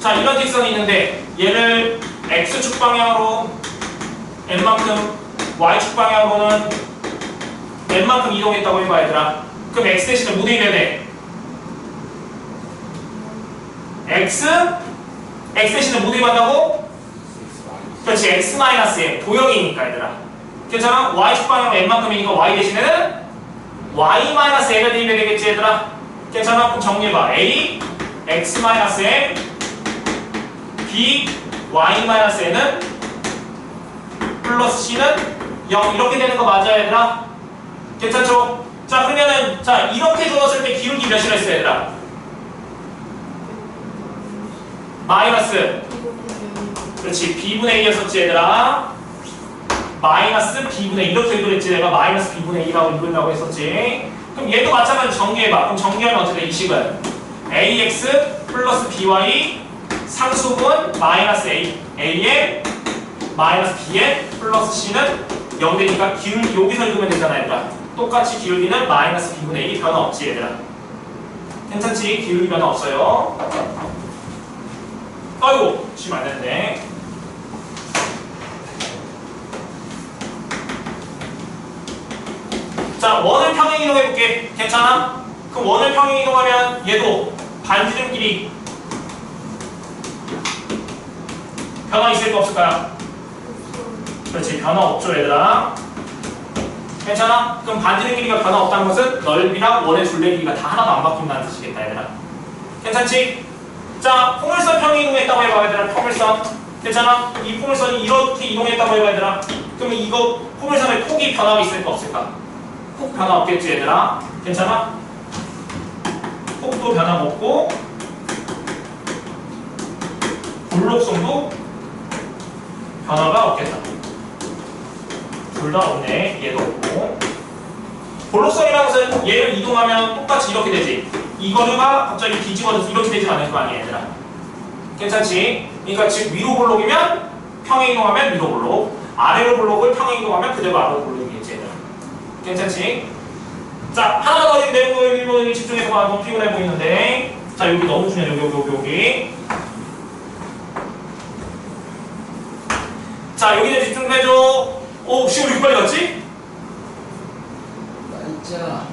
자 이런 직선이 있는데 얘를 x축 방향으로 n만큼 y축 방향으로는 n만큼 이동했다고 해봐 얘들아. 그럼 x 대신에 뭐 대입해야 돼? x 대신에 뭐 대입한다고? 그렇지. x-m 도형이니까 얘들아. 괜찮아? y축 방향으로 n만큼이니까 y 대신에는 y-n을 대입해야 되겠지 얘들아. 괜찮아? 그럼 정리해봐. a x-m b y-n은 플러스 c는 0 이렇게 되는 거 맞아 얘들아? 괜찮죠? 자 그러면은 자 이렇게 줬을 때 기울기 몇이라 했어 얘들아? 마이너스 그렇지 b분의 2였었지 얘들아. 마이너스 b분의 2 이렇게 그랬지 내가 마이너스 b분의 2라고 읽으려고 했었지. 그럼 얘도 마찬가지로 정리해봐. 그럼 정리하면 어떻게 돼? 이 식은 ax 플러스 by 상수분 마이너스 a에 마이너스 b에 플러스 c는 0 되니까 기울기 여기서 읽으면 되잖아 얘들아. 똑같이 기울기는 마이너스 b분의 1 변화 없지 얘들아. 괜찮지? 기울기 변화 없어요. 아이고 치면 안 되는데. 자 원을 평행이동해볼게. 괜찮아? 그럼 원을 평행이동하면 얘도 반지름끼리 변화 있을까 없을까요? 그렇지. 변화 없죠 얘들아. 괜찮아? 그럼 반지름 길이가 변화 없다는 것은 넓이랑 원의 둘레 길이가 다 하나도 안 바뀐다는 뜻이겠다 얘들아. 괜찮지? 자 포물선 평행이동했다고 해봐 얘들아. 포물선 괜찮아? 이 포물선이 이렇게 이동했다고 해봐 얘들아. 그러면 이거 포물선의 폭이 변화가 있을까 없을까? 폭 변화 없겠지 얘들아. 괜찮아? 폭도 변화 없고 볼록성도 변화가 없겠다. 둘 다 없네. 얘도 없고. 볼록성이라는 것은 얘를 이동하면 똑같이 이렇게 되지. 이거가 갑자기 뒤집어져서 이렇게 되지 않을 거 아니야 얘들아. 괜찮지? 그러니까 즉 위로 볼록이면 평행이동하면 위로 볼록, 아래로 볼록을 평행이동하면 그대로 아래로 볼록이겠지 얘들아. 괜찮지? 자 하나 더 내용을 집중해서 봐. 너무 피곤해 보이는데. 자 여기 너무 중요해. 여기. 자 여기는 집중 좀 해줘. 오 시험 왜 이렇게 빨리 갔지? 진짜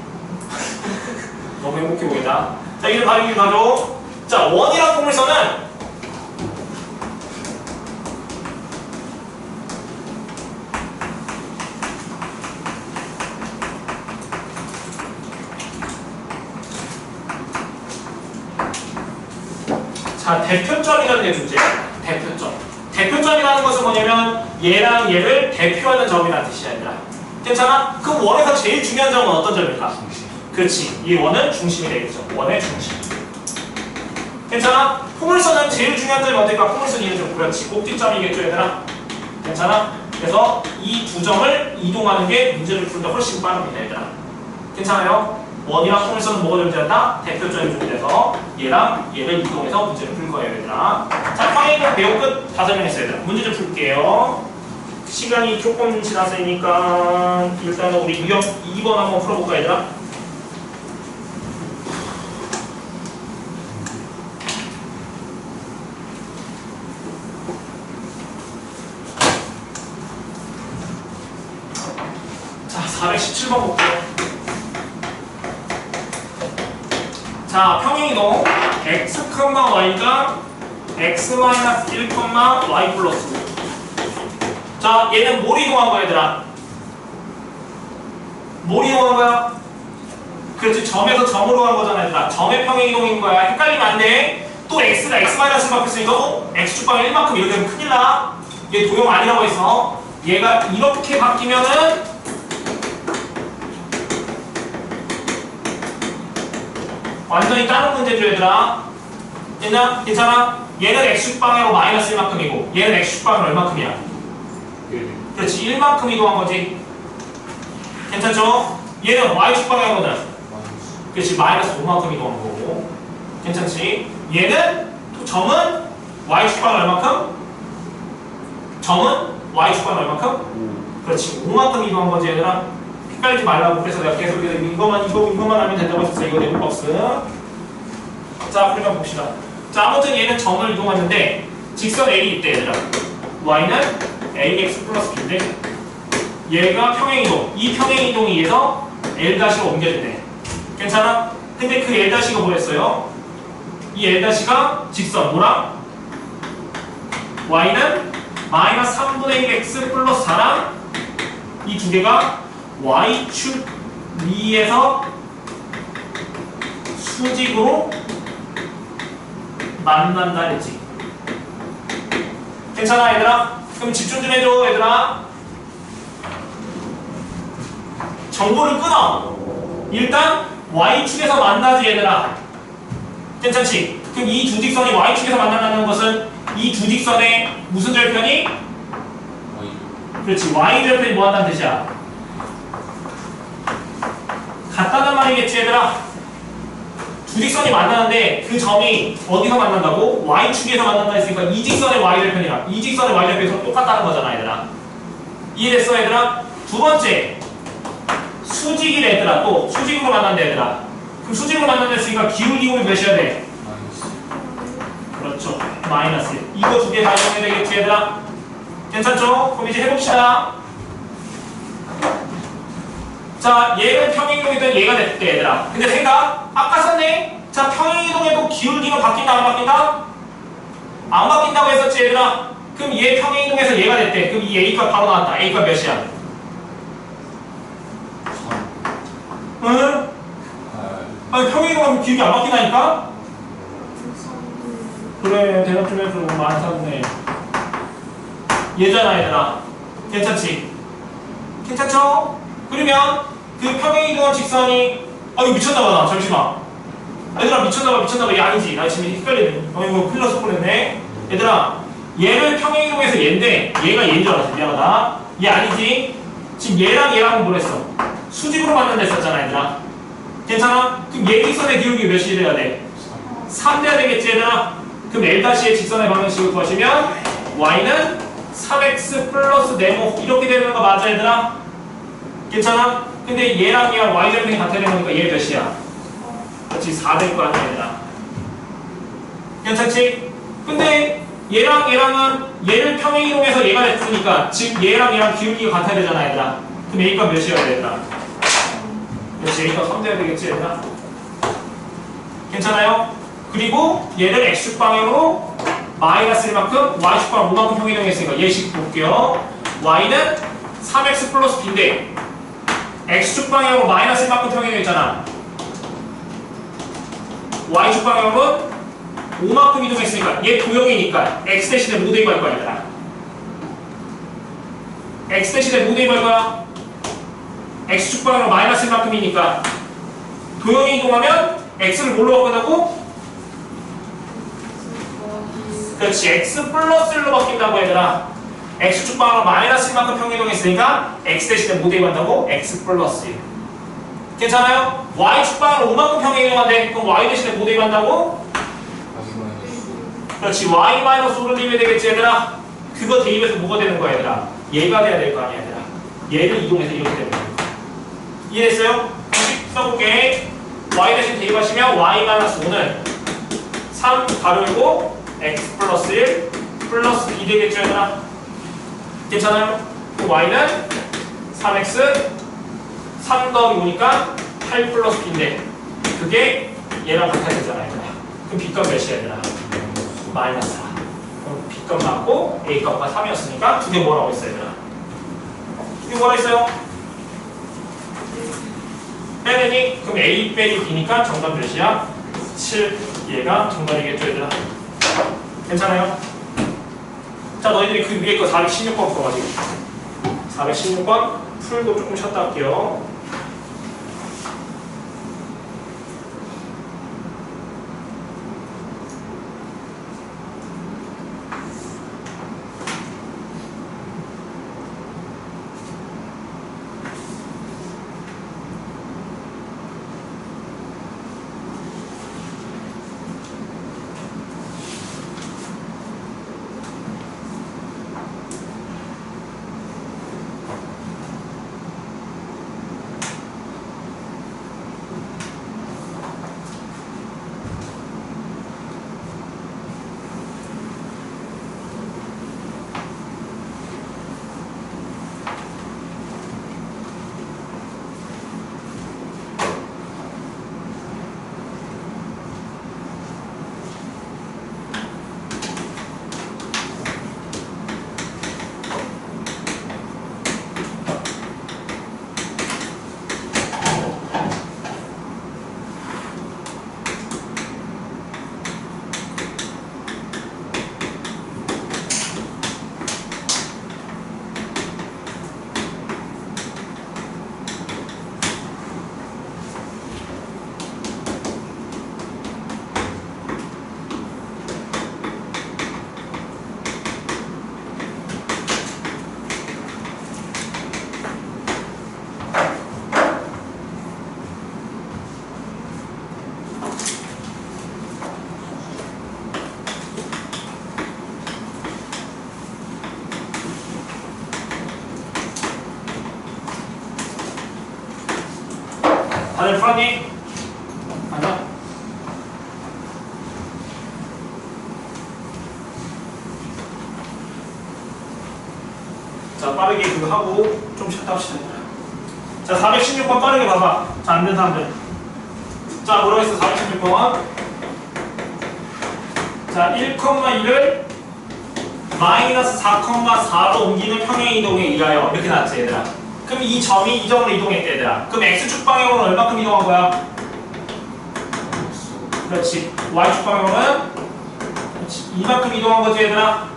너무 행복해 보인다. 자 이제 바로 여기 가죠. 자 원이랑 포물선은 자 대표점이라는 게 문제야. 대표점이라는 것은 뭐냐면 얘랑 얘를 대표하는 점이라는 뜻이야 얘들아. 괜찮아? 그 원에서 제일 중요한 점은 어떤 점일까? 그렇지. 이 원은 중심이 되겠죠. 원의 중심. 괜찮아? 포물선은 제일 중요한 점이 어딜까? 포물선 이름 좀 그렇지. 꼭지점이겠죠 얘들아. 괜찮아? 그래서 이 두 점을 이동하는 게 문제를 풀 때 훨씬 빠릅니다 얘들아. 괜찮아요? 원이랑 포물선은 뭐가 존재한다? 대표점이 존재해서 얘랑 얘를 이동해서 문제를 풀 거예요 얘들아. 자 평행이동 배우 끝. 다 설명했어요 얘들아. 문제 좀 풀게요. 시간이 조금 지났으니까 일단은 우리 유형 2번 한번 풀어볼까 얘들아? 자 417번 볼게요. 자 평행이동 x, y가 x-1, y 플러스. 자 얘는 뭘 이동한 거야 얘들아? 뭘 이동한 거야? 그렇지, 점에서 점으로 간 거잖아, 얘들아. 점의 평행 이동인 거야. 헷갈리면 안 돼. 또 x가 x-1 바뀌었으니까 x축방 1만큼 이렇게 되면 큰일 나. 얘 도형 아니라고 했어. 얘가 이렇게 바뀌면은 완전히 다른 문제죠, 얘들아. 됐냐? 괜찮아? 얘는 x축방으로 마이너스 1만큼이고 얘는 x축방은 얼마큼이야? 1. 그렇지, 1만큼 이동한 거지. 괜찮죠? 얘는 y축방이거든. 그렇지, 마이너스 5만큼 이동한 거고. 괜찮지? 얘는 또 점은 y축방은 얼마큼? 점은 y축방은 얼마큼? 그렇지, 5만큼 이동한 거지, 얘들아. 헷갈리지 말라고. 그래서 내가 계속 이것만 하면 된다고 했었어. 이거 내부 박스. 자, 그러면 봅시다. 자, 아무튼 얘는 점을 이동하는데 직선 A이 있대, 얘들아. y는 ax 플러스 b인데 얘가 평행이동. 이 평행이동에 의해서 L-가 옮겨진대. 괜찮아? 근데 그 L-가 뭐랬어요? 이 L-가 직선 뭐랑? y는 마이너스 3분의 1x 플러스 4랑 이 두 개가 y축 위에서 수직으로 만난다 했지. 괜찮아, 얘들아? 그럼 집중 좀 해줘, 얘들아. 정보를 끊어. 일단 y축에서 만나지, 얘들아. 괜찮지? 그럼 이 두 직선이 y축에서 만난다는 것은 이 두 직선의 무슨 절편이? 그렇지, y절편이 뭐 한다는 뜻이야? 같다는 말이겠지, 얘들아. 두 직선이 만나는데 그 점이 어디서 만난다고? y축에서 만난다 했으니까 이 직선의 y절편이랑 이 직선의 y절편이 똑같다는 거잖아, 얘들아. 이해됐어, 얘들아? 두 번째, 수직이래, 얘들아. 또 수직으로 만난다, 얘들아. 그럼 수직으로 만난다 했으니까 기울기공이 몇이어야 돼? 그렇죠, 마이너스. 이거 두 개 다 이용해야 되겠지, 얘들아? 괜찮죠? 그럼 이제 해봅시다. 자, 얘는 평행이동이든 얘가 됐대, 얘들아. 근데 생각, 아까 썼네? 자, 평행이동에도 기울기가 바뀐다, 안 바뀐다? 안 바뀐다고 했었지, 얘들아. 그럼 얘 평행이동에서 얘가 됐대. 그럼 이 A값 바로 나왔다. A값 몇이야? 응? 아니, 평행이동하면 기울기 안 바뀐다니까? 그래, 대답 좀 해줘. 많이 샀네. 얘잖아, 얘들아. 괜찮지? 괜찮죠? 그러면 그 평행이동한 직선이 이거 미쳤나봐. 나 잠시만. 얘들아, 미쳤나봐. 얘 아니지. 나 지금 헷갈리네. 이거 큰일 났을 뻔했네. 얘들아, 얘를 평행이동해서 얘인데 얘가 얘인 줄 알았어. 미안하다. 얘 아니지. 지금 얘랑 뭐랬어? 수직으로 만난다 했었잖아, 얘들아. 괜찮아? 그럼 얘 직선의 기울기 몇이 돼야 돼? 3 돼야 되겠지, 얘들아. 그럼 L-의 직선의 방정식을 구하시면 y는 3x 플러스 네모 이렇게 되는 거 맞아, 얘들아? 괜찮아? 근데 얘랑 y절편이 같아야 되는 거니까 얘 몇이야? 그렇지, 4 될 거 아니야, 얘들아. 괜찮지? 근데 얘랑은 얘를 평행이동해서 얘가 됐으니까 즉 얘랑 기울기가 같아야 되잖아, 얘들아. 그럼 A값 몇이어야 돼, 얘들아? 그렇지, A값 3 돼야 되겠지, 얘들아? 괜찮아요? 그리고 얘를 x축 방향으로 마이너스 1만큼 y축 방향 5만큼 평행이동했으니까 얘식 볼게요. y는 3x 플러스 b인데 x축 방향으로 마이너스 1만큼 평행이동했잖아. y축 방향으로는 5만큼 이동했으니까 얘 도형이니까 x 대신에 뭐 대입할 거야, 얘들아? x 대신에 뭐 대입할 거야? x축 방향으로 마이너스 1만큼이니까 도형이 이동하면 x를 뭘로 바꾼다고? 그렇지, x 플러스 1로 바뀐다고, 얘들아. x축 방향으로 마이너스 1만큼 평행이동했으니까 x 대신에 뭐 대입한다고? x 플러스 1. 괜찮아요? y축 방향으로 5만큼 평행이동한데 그럼 y 대신에 뭐 대입한다고? 그렇지, y 마이너스 5로 대입해야 되겠지, 얘들아. 그거 대입해서 뭐가 되는 거야, 얘들아? 얘가 돼야 될 거 아니야, 얘들아. 얘를 이동해서 이렇게 되는 거야. 이해됐어요? 써볼게. y 대신 대입하시면 y 마이너스 5는 3 가로 열고 x 플러스 1 플러스 b 되겠죠, 얘들아? 괜찮아요? y는 3x 3 더하기 5니까 8 플러스 b인데 그게 얘랑 같아야 되잖아, 얘들아. 그럼 b값 몇이야, 얘들아? 마이너스 4. 그럼 b값 맞고 a값과 3이었으니까 두 개 뭐라고 했어요, 얘들아? 두 개 뭐라 했어요? 빼내니? 그럼 A 빼기 B니까 정답 몇이야? 7. 얘가 정답이겠죠, 얘들아? 괜찮아요? 자, 너희들이 그 위에 거 416번 풀어가지고 416번 풀고 조금 쉬었다 할게요. 다들 풀었니? 앉아. 자, 빠르게 그거 하고 좀 쉬었다 합시다. 자, 416번 빠르게 봐봐. 자, 안 된 사람들. 자, 뭐라고 했어? 416번. 자, 1,1을 마이너스 4,4로 옮기는 평행 이동에 의하여 이렇게 나왔지, 얘들아. 그럼 이 점이 이 점으로 이동했대, 얘들아. 그럼 X축 방향으로는 얼마큼 이동한 거야? 그렇지. Y축 방향으로는 그렇지. 이만큼 이동한 거지, 얘들아.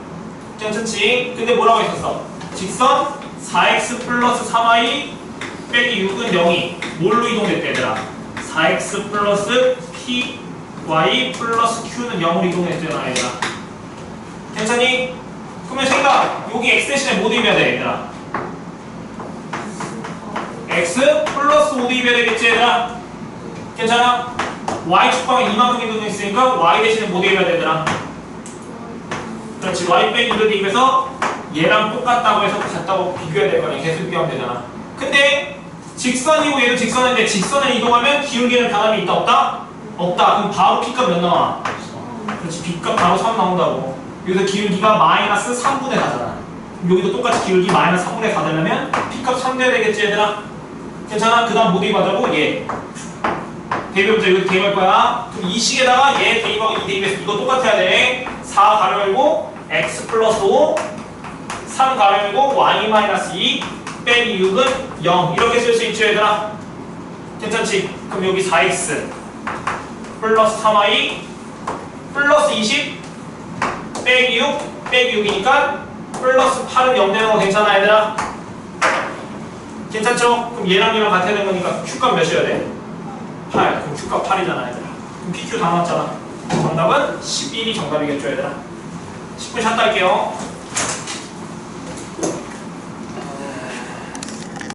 괜찮지? 근데 뭐라고 했었어? 직선 4x 플러스 3y 빼기 6은 0이 뭘로 이동됐대, 얘들아? 4x 플러스 p y 플러스 q는 0으로 이동했잖아, 얘들아. 괜찮니? 그러면 생각, 여기 x 대신에 뭐 대입해야 돼, 얘들아? x 플러스 5 대입해야 되겠지, 얘들아? 괜찮아? y축 방향 이만큼 이동했으니까 y 대신에 뭐 대입해야 되더라? 그렇지. y 빼기 1을 대입해서 얘랑 똑같다고 해서 같다고 비교해야 될 거 아니야. 계속 비교하면 되잖아. 근데 직선이고 얘도 직선인데 직선에 이동하면 기울기는 변함이 있다 없다? 없다. 그럼 바로 P값 몇 나와? 그렇지. B값 바로 3 나온다고. 여기서 기울기가 마이너스 3분의 4잖아. 여기도 똑같이 기울기 마이너스 3분의 4 되려면 P값 3 돼야 되겠지, 얘들아? 괜찮아? 그 다음 뭐 대입하자고? 얘. 대입해보자. 이거 대입할 거야. 그럼 이 식에다가 얘 대입하고 이 대입해서 이거 똑같아야 돼. 4 가로 열고 x 플러스 5 3 가로 열고 y 마이너스 2 빼기 6은 0 이렇게 쓸 수 있죠, 얘들아? 괜찮지? 그럼 여기 4x 플러스 3y 플러스 20 빼기 6 빼기 6이니까 플러스 8은 0 되는 거 괜찮아, 얘들아? 괜찮죠? 그럼 얘랑 얘랑 같아야 되는 거니까 q값 몇이어야 돼? 8. 그럼 q값 8이잖아, 얘들아. 그럼 pq 다 나왔잖아. 정답은 11이 정답이겠죠, 얘들아? 10분 샷 할게요.